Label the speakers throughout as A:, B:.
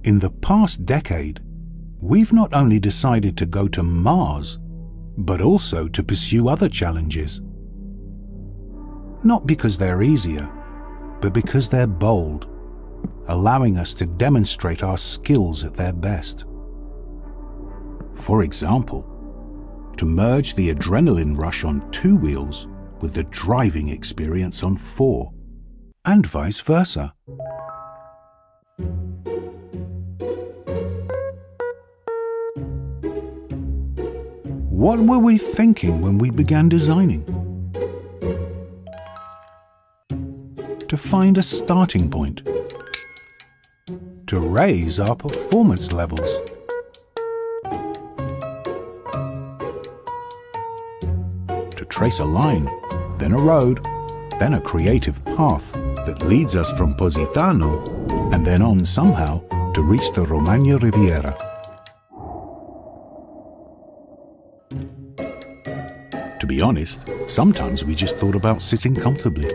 A: In the past decade, we've not only decided to go to Mars, but also to pursue other challenges. Not because they're easier, but because they're bold, allowing us to demonstrate our skills at their best. For example, to merge the adrenaline rush on 2 wheels with the driving experience on 4, and vice versa. What were we thinking when we began designing? To find a starting point, to raise our performance levels. To trace a line, then a road, then a creative path that leads us from Positano and then on somehow to reach the Romagna Riviera. To be honest, sometimes we just thought about sitting comfortably.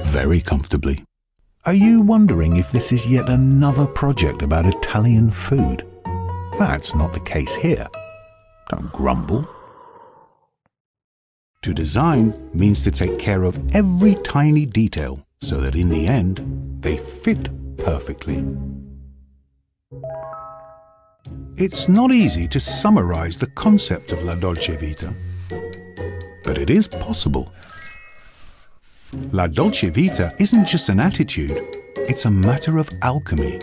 A: Very comfortably. Are you wondering if this is yet another project about Italian food? That's not the case here. Don't grumble. To design means to take care of every tiny detail so that in the end, they fit perfectly. It's not easy to summarize the concept of La Dolce Vita, but it is possible. La Dolce Vita isn't just an attitude, it's a matter of alchemy.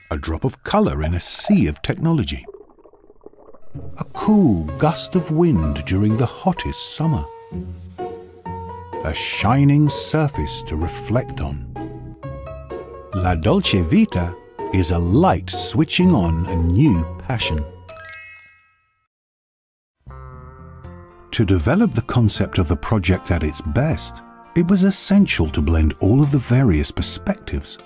A: A drop of color in a sea of technology. A cool gust of wind during the hottest summer. A shining surface to reflect on. La Dolce Vita is a light switching on a new passion. To develop the concept of the project at its best, it was essential to blend all of the various perspectives.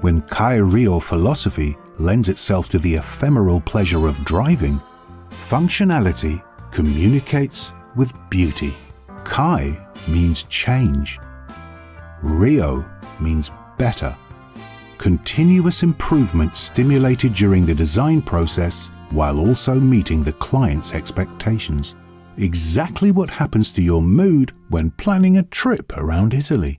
A: When Kai Rio philosophy lends itself to the ephemeral pleasure of driving, functionality communicates with beauty. Kai means change. Rio means better. Continuous improvement stimulated during the design process while also meeting the client's expectations. Exactly what happens to your mood when planning a trip around Italy.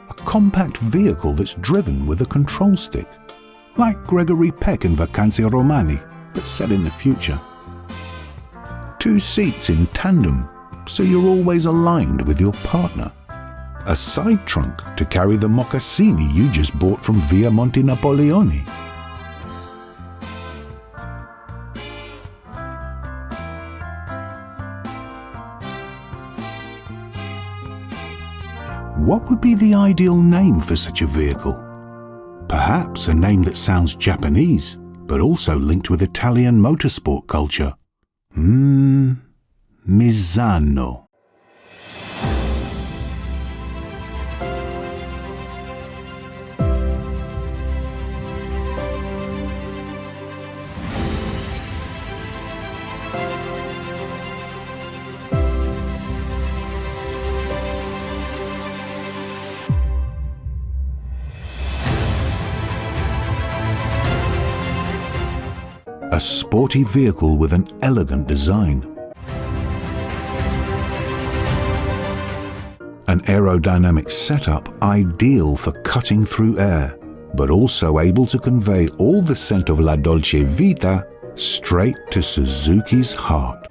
A: A compact vehicle that's driven with a control stick, like Gregory Peck in Vacanze Romane, but set in the future. 2 seats in tandem, so you're always aligned with your partner. A side trunk to carry the mocassini you just bought from Via Monte Napoleone. What would be the ideal name for such a vehicle? Perhaps a name that sounds Japanese, but also linked with Italian motorsport culture. Misano. A sporty vehicle with an elegant design. An aerodynamic setup ideal for cutting through air, but also able to convey all the scent of La Dolce Vita straight to Suzuki's heart.